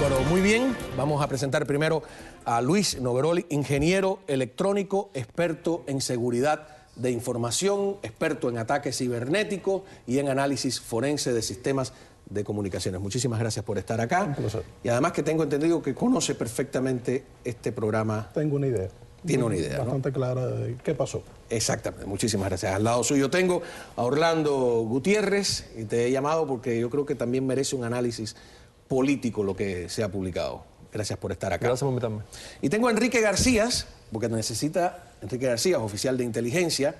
Bueno, muy bien. Vamos a presentar primero a Luis Noguerol, ingeniero electrónico, experto en seguridad de información, experto en ataques cibernéticos y en análisis forense de sistemas de comunicaciones. Muchísimas gracias por estar acá. Un placer. Y además que tengo entendido que conoce perfectamente este programa. Tengo una idea. Tiene una idea, bastante clara de qué pasó. Exactamente, muchísimas gracias. Al lado suyo tengo a Orlando Gutiérrez y te he llamado porque yo creo que también merece un análisis político lo que se ha publicado. Gracias por estar acá. Gracias por invitarme. Y tengo a Enrique García, porque necesita, Enrique García, oficial de inteligencia.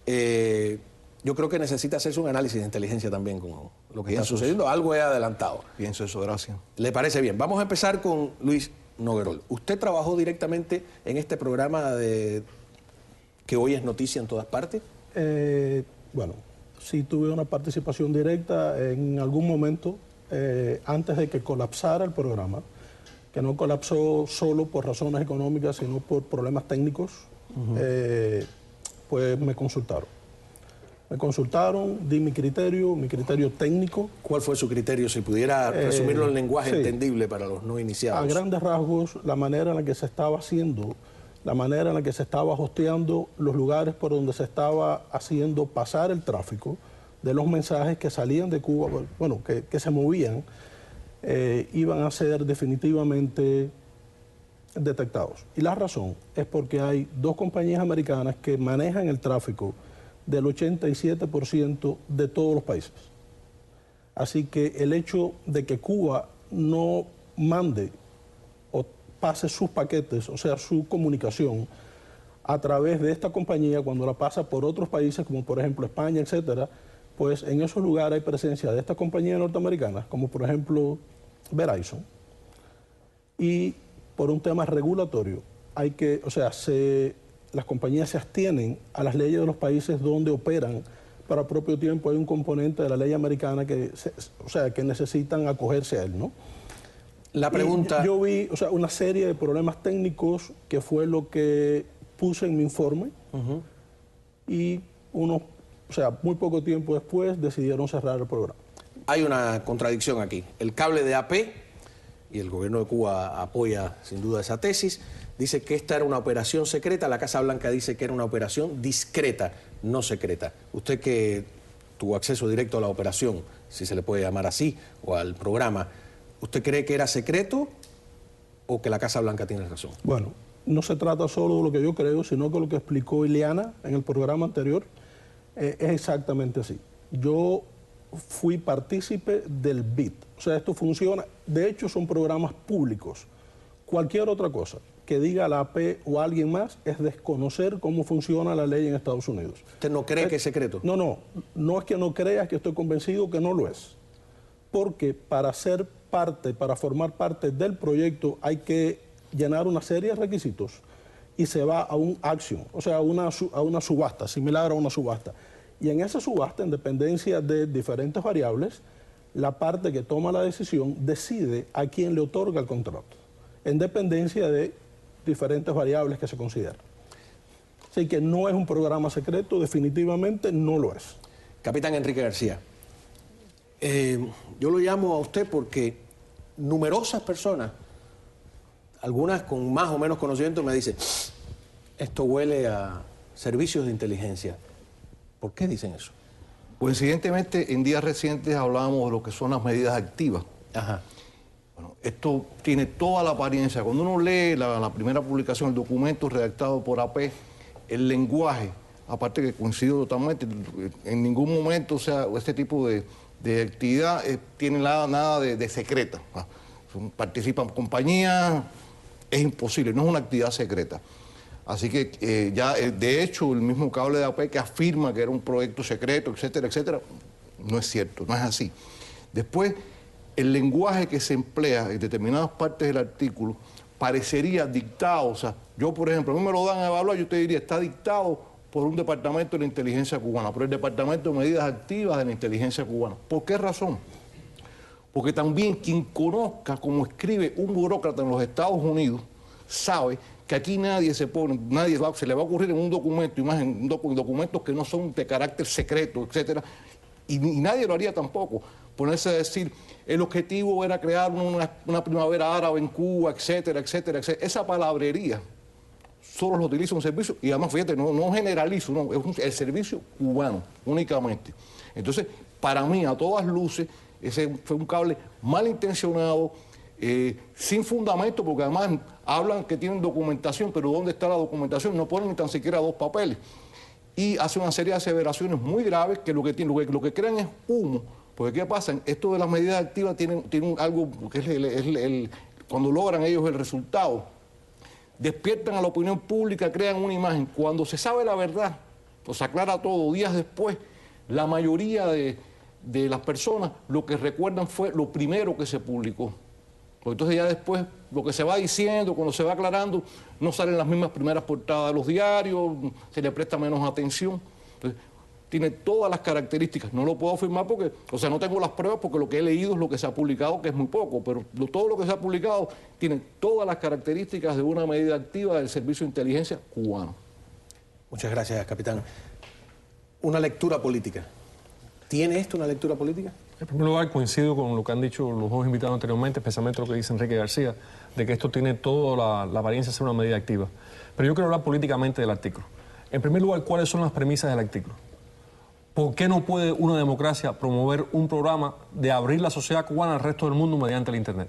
Yo creo que necesita hacerse un análisis de inteligencia también con lo que está sucediendo. Algo he adelantado. Pienso eso, gracias. ¿Le parece bien? Vamos a empezar con Luis Noguerol. Usted trabajó directamente en este programa que hoy es noticia en todas partes. Bueno, sí tuve una participación directa en algún momento antes de que colapsara el programa, que no colapsó solo por razones económicas, sino por problemas técnicos. Pues me consultaron. Me consultaron, di mi criterio técnico. ¿Cuál fue su criterio? Si pudiera resumirlo en lenguaje entendible para los no iniciados. A grandes rasgos, la manera en la que se estaba haciendo, la manera en la que se estaba hosteando los lugares por donde se estaba haciendo pasar el tráfico de los mensajes que salían de Cuba, bueno, que se movían, iban a ser definitivamente detectados. Y la razón es porque hay dos compañías americanas que manejan el tráfico del 87% de todos los países. Así que el hecho de que Cuba no mande o pase sus paquetes, o sea, su comunicación, a través de esta compañía, cuando la pasa por otros países, como por ejemplo España, etcétera, pues en esos lugares hay presencia de estas compañías norteamericanas, como por ejemplo Verizon. Y por un tema regulatorio, hay que, o sea, las compañías se abstienen a las leyes de los países donde operan, pero al propio tiempo hay un componente de la ley americana que, que necesitan acogerse a él, ¿no? La pregunta... Yo vi, o sea, una serie de problemas técnicos que fue lo que puse en mi informe y muy poco tiempo después decidieron cerrar el programa. Hay una contradicción aquí. El cable de AP, y el gobierno de Cuba apoya sin duda esa tesis, dice que esta era una operación secreta. La Casa Blanca dice que era una operación discreta, no secreta. Usted que tuvo acceso directo a la operación, si se le puede llamar así, o al programa, ¿usted cree que era secreto o que la Casa Blanca tiene razón? Bueno, no se trata solo de lo que yo creo, sino que lo que explicó Ileana en el programa anterior es exactamente así. Yo fui partícipe del BIT. O sea, esto funciona. De hecho, son programas públicos. Cualquier otra cosa que diga la AP o alguien más es desconocer cómo funciona la ley en Estados Unidos. ¿Usted no cree que es secreto? No es que no crea, es que estoy convencido que no lo es. Porque para ser parte, para formar parte del proyecto hay que llenar una serie de requisitos y se va a un auction, o sea, a una subasta, similar a una subasta. Y en esa subasta, en dependencia de diferentes variables, la parte que toma la decisión decide a quién le otorga el contrato, en dependencia de diferentes variables que se consideran. Así que no es un programa secreto, definitivamente no lo es. Capitán Enrique García, yo lo llamo a usted porque numerosas personas, algunas con más o menos conocimiento, me dicen, esto huele a servicios de inteligencia. ¿Por qué dicen eso? Coincidentemente, en días recientes hablábamos de lo que son las medidas activas. Ajá. Bueno, esto tiene toda la apariencia. Cuando uno lee la primera publicación, el documento redactado por AP, el lenguaje, aparte que coincido totalmente, en ningún momento, o sea, este tipo de actividad tiene nada de secreta. Participan compañías, es imposible, no es una actividad secreta. Así que de hecho, el mismo cable de AP que afirma que era un proyecto secreto, etcétera, etcétera, no es cierto, no es así. Después, el lenguaje que se emplea en determinadas partes del artículo parecería dictado, o sea, yo, por ejemplo, a mí me lo dan a evaluar, yo te diría, está dictado por un departamento de la inteligencia cubana, por el Departamento de Medidas Activas de la inteligencia cubana. ¿Por qué razón? Porque también quien conozca cómo escribe un burócrata en los Estados Unidos sabe que aquí nadie se le va a ocurrir en un documento, y más en documentos que no son de carácter secreto, etcétera, y nadie lo haría tampoco. ponerse a decir el objetivo era crear una primavera árabe en Cuba, etcétera, etcétera, etcétera. Esa palabrería solo lo utiliza un servicio, y además, fíjate, no generalizo, no, es el servicio cubano únicamente. Entonces, para mí, a todas luces, ese fue un cable malintencionado, sin fundamento, porque además hablan que tienen documentación, pero ¿dónde está la documentación? No ponen ni tan siquiera 2 papeles. Y hace una serie de aseveraciones muy graves que lo que crean es humo. Porque ¿qué pasa? Esto de las medidas activas tienen algo que es cuando logran ellos el resultado, despiertan a la opinión pública, crean una imagen. Cuando se sabe la verdad, pues se aclara todo, días después, la mayoría de las personas lo que recuerdan fue lo primero que se publicó. Porque entonces ya después, lo que se va diciendo, cuando se va aclarando, no salen las mismas primeras portadas de los diarios, se le presta menos atención. Entonces, tiene todas las características. No lo puedo afirmar porque, o sea, no tengo las pruebas porque lo que he leído es lo que se ha publicado, que es muy poco, pero todo lo que se ha publicado tiene todas las características de una medida activa del Servicio de Inteligencia cubano. Muchas gracias, capitán. Una lectura política. ¿Tiene esto una lectura política? En primer lugar, coincido con lo que han dicho los dos invitados anteriormente, especialmente lo que dice Enrique García, de que esto tiene toda la apariencia de ser una medida activa. Pero yo quiero hablar políticamente del artículo. En primer lugar, ¿cuáles son las premisas del artículo? ¿Por qué no puede una democracia promover un programa de abrir la sociedad cubana al resto del mundo mediante el Internet?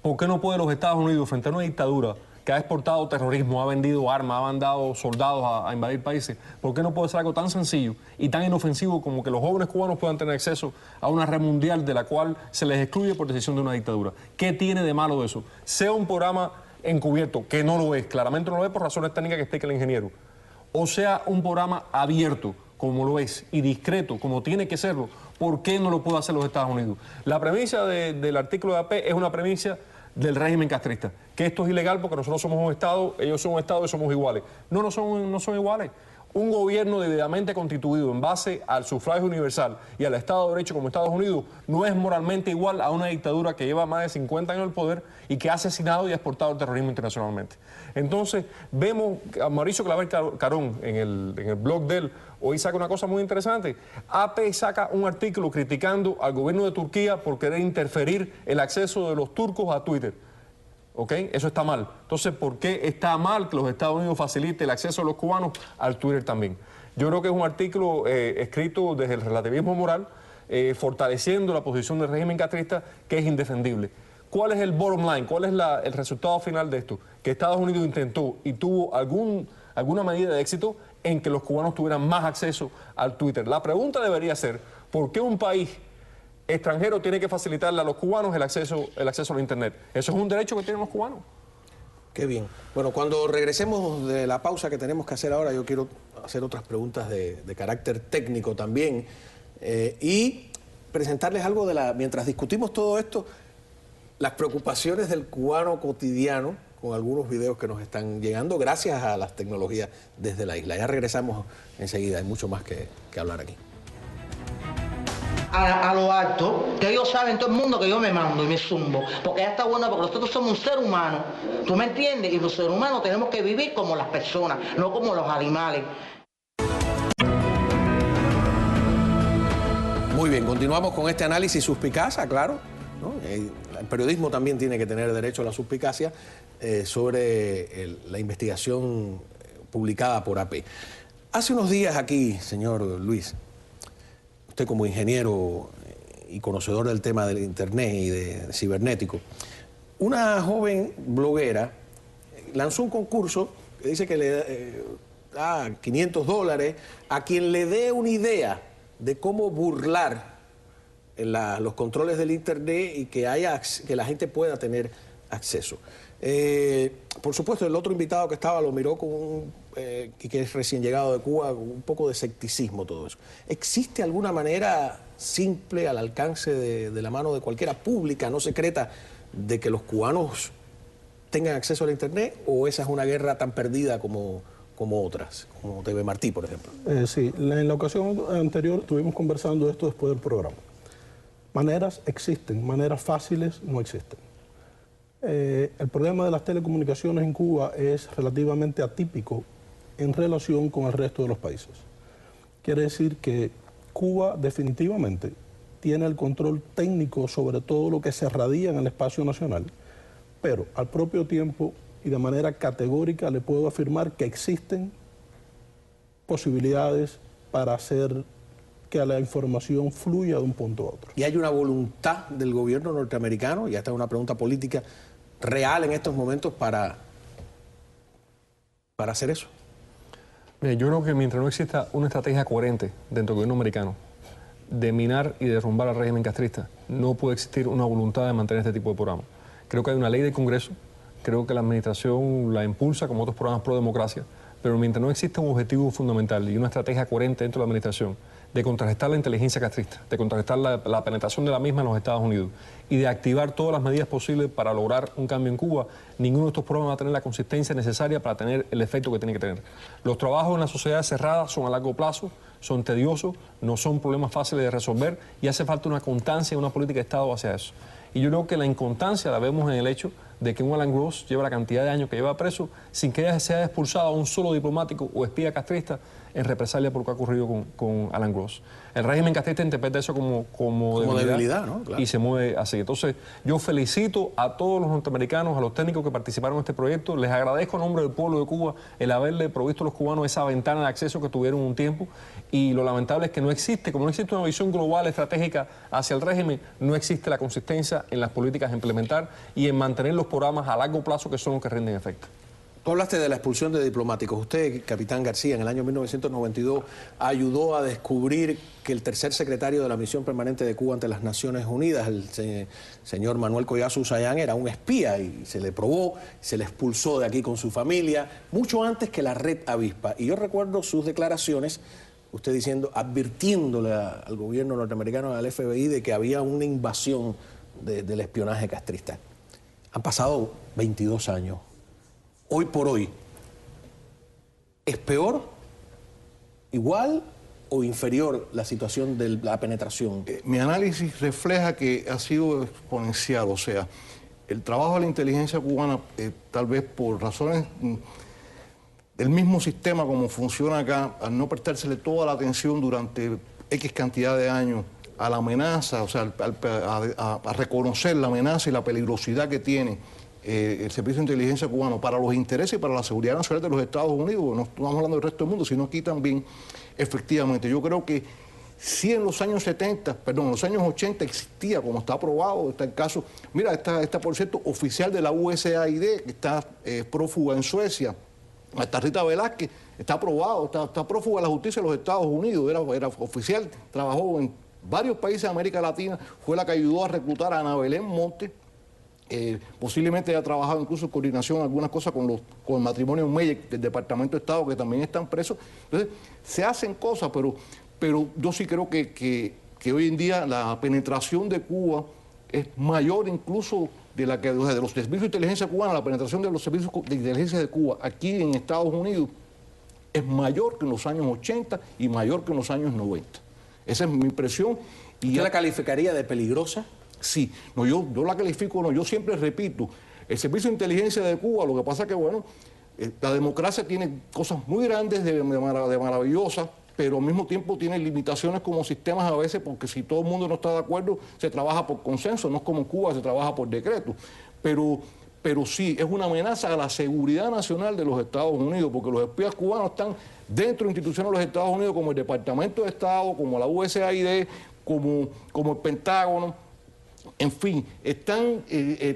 ¿Por qué no pueden los Estados Unidos, frente a una dictadura que ha exportado terrorismo, ha vendido armas, ha mandado soldados a invadir países, por qué no puede ser algo tan sencillo y tan inofensivo como que los jóvenes cubanos puedan tener acceso a una red mundial de la cual se les excluye por decisión de una dictadura? ¿Qué tiene de malo eso? Sea un programa encubierto, que no lo es, claramente no lo es por razones técnicas que explica el ingeniero, o sea un programa abierto, como lo es, y discreto, como tiene que serlo, ¿por qué no lo puede hacer los Estados Unidos? La premisa del artículo de AP es una premisa del régimen castrista, que esto es ilegal porque nosotros somos un Estado, ellos son un Estado y somos iguales. No son iguales. Un gobierno debidamente constituido en base al sufragio universal y al Estado de Derecho como Estados Unidos no es moralmente igual a una dictadura que lleva más de 50 años en el poder y que ha asesinado y ha exportado el terrorismo internacionalmente. Entonces, vemos a Mauricio Claver Carón en el blog de él, hoy saca una cosa muy interesante. AP saca un artículo criticando al gobierno de Turquía por querer interferir el acceso de los turcos a Twitter. ¿Ok? Eso está mal. Entonces, ¿por qué está mal que los Estados Unidos facilite el acceso de los cubanos al Twitter también? Yo creo que es un artículo escrito desde el relativismo moral, fortaleciendo la posición del régimen castrista, que es indefendible. ¿Cuál es el bottom line? ¿Cuál es el resultado final de esto? Que Estados Unidos intentó y tuvo alguna medida de éxito en que los cubanos tuvieran más acceso al Twitter. La pregunta debería ser, ¿por qué un país extranjero tiene que facilitarle a los cubanos el acceso a la Internet? Eso es un derecho que tienen los cubanos. Qué bien. Bueno, cuando regresemos de la pausa que tenemos que hacer ahora, yo quiero hacer otras preguntas de carácter técnico también y presentarles algo mientras discutimos todo esto, las preocupaciones del cubano cotidiano con algunos videos que nos están llegando gracias a las tecnologías desde la isla. Ya regresamos enseguida, hay mucho más que hablar aquí. A lo alto, que ellos saben todo el mundo que yo me mando y me zumbo, porque ya está bueno, porque nosotros somos un ser humano, ¿tú me entiendes? Y los seres humanos tenemos que vivir como las personas, no como los animales. Muy bien, continuamos con este análisis suspicaz, claro, ¿no? El periodismo también tiene que tener derecho a la suspicacia sobre la investigación publicada por AP. Hace unos días aquí, señor Luis, usted como ingeniero y conocedor del tema del Internet y de cibernético, una joven bloguera lanzó un concurso que dice que le da $500 a quien le dé una idea de cómo burlar los controles del Internet y que la gente pueda tener acceso. Por supuesto, el otro invitado que estaba lo miró con y que es recién llegado de Cuba, con un poco de escepticismo todo eso. ¿Existe alguna manera simple, al alcance de la mano de cualquiera, pública, no secreta, de que los cubanos tengan acceso al Internet? ¿O esa es una guerra tan perdida como otras, como TV Martí, por ejemplo? Sí, en la ocasión anterior estuvimos conversando esto después del programa. Maneras existen, maneras fáciles no existen. El problema de las telecomunicaciones en Cuba es relativamente atípico en relación con el resto de los países. Quiere decir que Cuba definitivamente tiene el control técnico sobre todo lo que se radia en el espacio nacional, pero al propio tiempo y de manera categórica le puedo afirmar que existen posibilidades para hacer que la información fluya de un punto a otro. ¿Y hay una voluntad del gobierno norteamericano, y esta es una pregunta política real en estos momentos, para hacer eso? Mira, yo creo que mientras no exista una estrategia coherente dentro del gobierno americano de minar y derrumbar al régimen castrista, no puede existir una voluntad de mantener este tipo de programas. Creo que hay una ley del Congreso, creo que la administración la impulsa como otros programas pro democracia, pero mientras no exista un objetivo fundamental y una estrategia coherente dentro de la administración de contrarrestar la inteligencia castrista, de contrarrestar la penetración de la misma en los Estados Unidos y de activar todas las medidas posibles para lograr un cambio en Cuba, ninguno de estos programas va a tener la consistencia necesaria para tener el efecto que tiene que tener. Los trabajos en la sociedad cerrada son a largo plazo, son tediosos, no son problemas fáciles de resolver y hace falta una constancia y una política de Estado hacia eso. Y yo creo que la inconstancia la vemos en el hecho de que un Alan Gross lleva la cantidad de años que lleva preso sin que se haya expulsado a un solo diplomático o espía castrista en represalia por lo que ha ocurrido con Alan Gross. El régimen castrista interpreta eso como debilidad, ¿no? Claro. Y se mueve así. Entonces, yo felicito a todos los norteamericanos, a los técnicos que participaron en este proyecto. Les agradezco a nombre del pueblo de Cuba el haberle provisto a los cubanos esa ventana de acceso que tuvieron un tiempo. Y lo lamentable es que no existe, como no existe una visión global estratégica hacia el régimen, no existe la consistencia en las políticas a implementar y en mantener los programas a largo plazo que son los que rinden efecto. Tú hablaste de la expulsión de diplomáticos. Usted, capitán García, en el año 1992 ayudó a descubrir que el tercer secretario de la Misión Permanente de Cuba ante las Naciones Unidas, el señor Manuel Collazo Usayán, era un espía y se le probó, se le expulsó de aquí con su familia, mucho antes que la Red Avispa. Y yo recuerdo sus declaraciones, usted diciendo, advirtiéndole al gobierno norteamericano, al FBI, de que había una invasión del espionaje castrista. Han pasado 22 años. Hoy por hoy, ¿es peor, igual o inferior la situación de la penetración? Mi análisis refleja que ha sido exponencial, o sea, el trabajo de la inteligencia cubana, tal vez por razones del mismo sistema como funciona acá, al no prestársele toda la atención durante X cantidad de años a la amenaza, o sea, a reconocer la amenaza y la peligrosidad que tiene el Servicio de Inteligencia cubano para los intereses y para la seguridad nacional de los Estados Unidos, no estamos hablando del resto del mundo, sino aquí también, efectivamente. Yo creo que si en los años 70, perdón, en los años 80 existía, como está aprobado, está el caso, mira, está por cierto, oficial de la USAID, que está prófuga en Suecia, hasta Rita Velázquez, está aprobado, está prófuga de la justicia de los Estados Unidos, era oficial, trabajó en varios países de América Latina, fue la que ayudó a reclutar a Ana Belén Monte. Posiblemente haya trabajado incluso en coordinación algunas cosas con el matrimonio Meyer del Departamento de Estado, que también están presos. Entonces, se hacen cosas, pero yo sí creo que hoy en día la penetración de Cuba es mayor incluso de la que de los servicios de inteligencia cubana, la penetración de los servicios de inteligencia de Cuba aquí en Estados Unidos es mayor que en los años 80 y mayor que en los años 90. Esa es mi impresión. ¿Usted la calificaría de peligrosa? Sí, no, yo la califico, no, yo siempre repito, el Servicio de Inteligencia de Cuba, lo que pasa es que, bueno, la democracia tiene cosas muy grandes, de maravillosas, pero al mismo tiempo tiene limitaciones como sistemas a veces, porque si todo el mundo no está de acuerdo, se trabaja por consenso, no es como en Cuba, se trabaja por decreto. Pero sí, es una amenaza a la seguridad nacional de los Estados Unidos, porque los espías cubanos están dentro de instituciones de los Estados Unidos, como el Departamento de Estado, como la USAID, como el Pentágono. En fin, están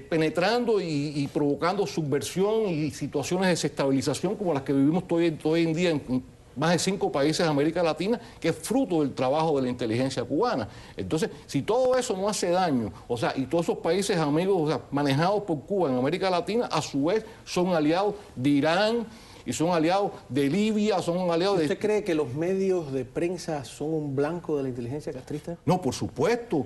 penetrando y provocando subversión y situaciones de desestabilización como las que vivimos hoy en día en más de 5 países de América Latina, que es fruto del trabajo de la inteligencia cubana. Entonces, si todo eso no hace daño, o sea, y todos esos países amigos, o sea, manejados por Cuba en América Latina, a su vez son aliados de Irán, y son aliados de Libia, son aliados de... ¿Usted cree que los medios de prensa son un blanco de la inteligencia castrista? No, por supuesto,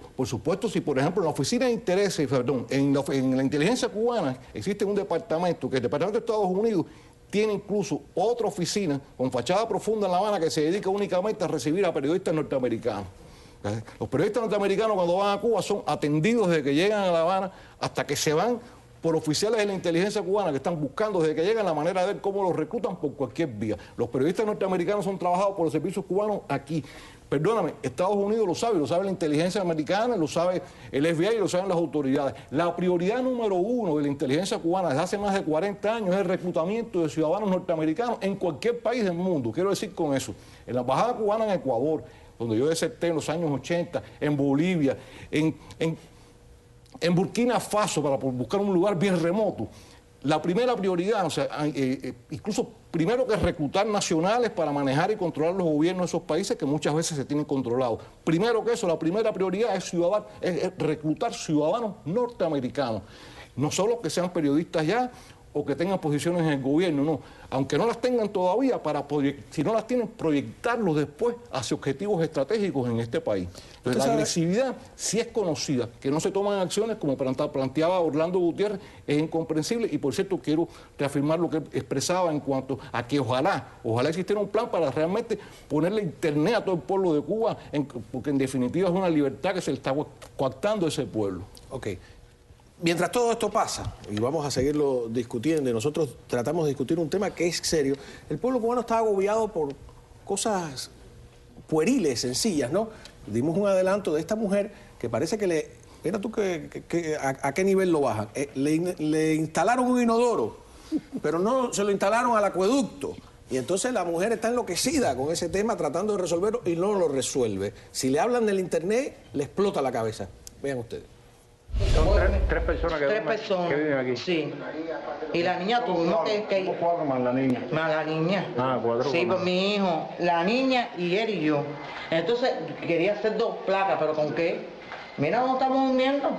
si por ejemplo en la Oficina de Intereses, perdón, en la inteligencia cubana existe un departamento, que el Departamento de Estados Unidos tiene incluso otra oficina con fachada profunda en La Habana que se dedica únicamente a recibir a periodistas norteamericanos. Los periodistas norteamericanos cuando van a Cuba son atendidos desde que llegan a La Habana hasta que se van por oficiales de la inteligencia cubana que están buscando desde que llegan la manera de ver cómo los reclutan por cualquier vía. Los periodistas norteamericanos son trabajados por los servicios cubanos aquí. Perdóname, Estados Unidos lo sabe la inteligencia americana, lo sabe el FBI y lo saben las autoridades. La prioridad número uno de la inteligencia cubana desde hace más de 40 años es el reclutamiento de ciudadanos norteamericanos en cualquier país del mundo. Quiero decir con eso, en la embajada cubana en Ecuador, donde yo deserté en los años 80, en Bolivia, en Burkina Faso, para buscar un lugar bien remoto, la primera prioridad, o sea, incluso primero que reclutar nacionales para manejar y controlar los gobiernos de esos países que muchas veces se tienen controlados. Primero que eso, la primera prioridad es reclutar ciudadanos norteamericanos, no solo que sean periodistas ya o que tengan posiciones en el gobierno, no, aunque no las tengan todavía, si no las tienen, proyectarlos después hacia objetivos estratégicos en este país. Entonces, la agresividad sí es conocida, que no se toman acciones, como planteaba Orlando Gutiérrez, es incomprensible, y por cierto quiero reafirmar lo que expresaba en cuanto a que ojalá existiera un plan para realmente ponerle internet a todo el pueblo de Cuba, porque en definitiva es una libertad que se le está coartando a ese pueblo. Ok. Mientras todo esto pasa, y vamos a seguirlo discutiendo, y nosotros tratamos de discutir un tema que es serio, el pueblo cubano está agobiado por cosas pueriles, sencillas, ¿no? Dimos un adelanto de esta mujer que parece que mira tú a qué nivel lo bajan. Le instalaron un inodoro, pero no se lo instalaron al acueducto. Y entonces la mujer está enloquecida con ese tema, tratando de resolverlo, y no lo resuelve. Si le hablan del internet, le explota la cabeza. Vean ustedes. Son tres personas que viven aquí. Sí. Y la niña tuvimos que... ¿Cuatro más la niña? Más la niña. Ah, cuatro. Sí, pues mi hijo, la niña y él y yo. Entonces quería hacer 2 placas, pero ¿con qué? Mira dónde estamos durmiendo.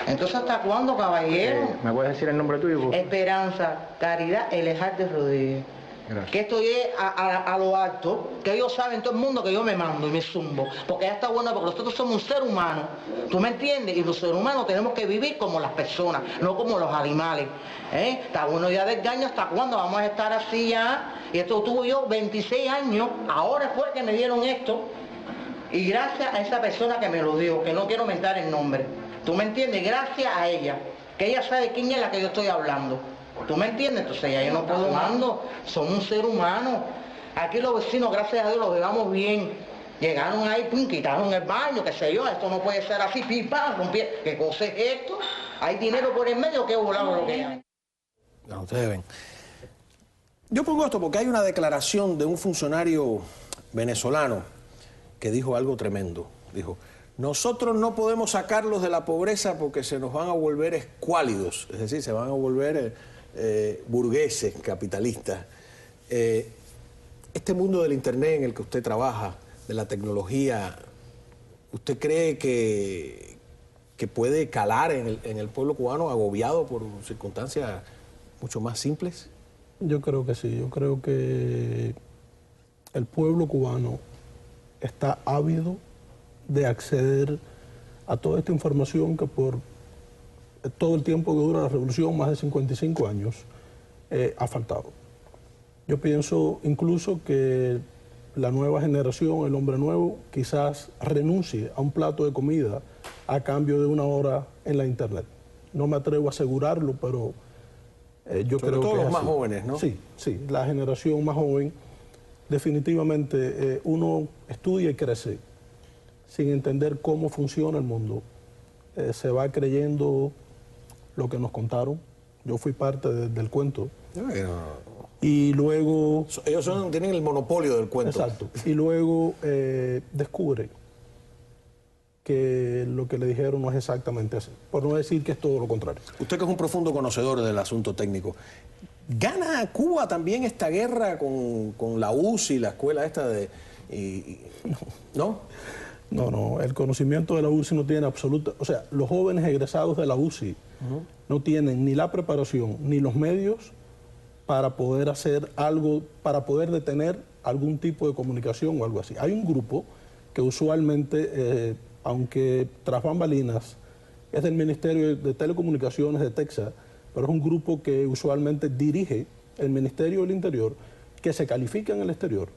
Entonces, ¿hasta cuándo, caballero? ¿Me puedes decir el nombre tuyo? Esperanza Caridad Elejalde Rodríguez. Gracias. Que esto llegue a lo alto, que ellos saben todo el mundo que yo me mando y me zumbo, porque ya está bueno, porque nosotros somos un ser humano, ¿tú me entiendes? Y los seres humanos tenemos que vivir como las personas, no como los animales, ¿eh? Está bueno ya del daño, ¿hasta cuándo vamos a estar así ya? Y esto tuve yo 26 años, ahora fue que me dieron esto, y gracias a esa persona que me lo dio, que no quiero mentar el nombre, ¿tú me entiendes? Gracias a ella, que ella sabe quién es la que yo estoy hablando. ¿Tú me entiendes? Entonces ya yo no puedo mando, somos un ser humano. Aquí los vecinos, gracias a Dios, los llevamos bien. Llegaron ahí, pum, quitaron el baño, qué sé yo, esto no puede ser así, pipa, ¿qué cosa es esto? ¿Hay dinero por el medio? ¿Qué volamos lo que hay? No, ustedes ven. Yo pongo esto porque hay una declaración de un funcionario venezolano que dijo algo tremendo. Dijo, nosotros no podemos sacarlos de la pobreza porque se nos van a volver escuálidos, es decir, se van a volver burgueses, capitalistas. Este mundo del internet en el que usted trabaja, de la tecnología, ¿usted cree que puede calar en el pueblo cubano agobiado por circunstancias mucho más simples? Yo creo que sí, yo creo que el pueblo cubano está ávido de acceder a toda esta información que por todo el tiempo que dura la revolución, más de 55 años, ha faltado. Yo pienso incluso que la nueva generación, el hombre nuevo, quizás renuncie a un plato de comida a cambio de 1 hora en la internet. No me atrevo a asegurarlo, pero yo creo que todos los es más así. jóvenes, ¿no? Sí, sí, la generación más joven, definitivamente uno estudia y crece sin entender cómo funciona el mundo. Se va creyendo lo que nos contaron. Yo fui parte del cuento. Y luego... Ellos tienen el monopolio del cuento. Exacto. Y luego descubre que lo que le dijeron no es exactamente así. Por no decir que es todo lo contrario. Usted que es un profundo conocedor del asunto técnico, ¿gana Cuba también esta guerra con la UCI, la escuela esta de... ¿No? No, el conocimiento de la UCI no tiene absoluta... O sea, los jóvenes egresados de la UCI no tienen ni la preparación ni los medios para poder hacer algo, para poder detener algún tipo de comunicación o algo así. Hay un grupo que usualmente, aunque tras bambalinas, es del Ministerio de Telecomunicaciones de Texas, pero es un grupo que usualmente dirige el Ministerio del Interior, que se califica en el exterior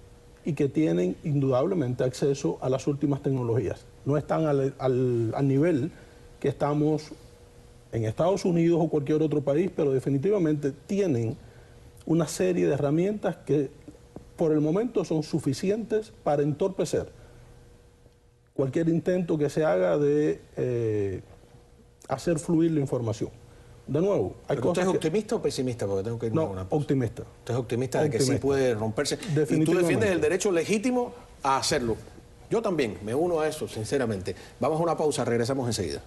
y que tienen indudablemente acceso a las últimas tecnologías. No están al nivel que estamos en Estados Unidos o cualquier otro país, pero definitivamente tienen una serie de herramientas que por el momento son suficientes para entorpecer cualquier intento que se haga de hacer fluir la información. De nuevo, hay cosas. ¿Usted es optimista o pesimista? Porque tengo que irme a una pausa. Optimista. Usted es optimista de que sí puede romperse. Y tú Definitivamente. defiendes el derecho legítimo a hacerlo. Yo también me uno a eso, sinceramente. Vamos a una pausa, regresamos enseguida.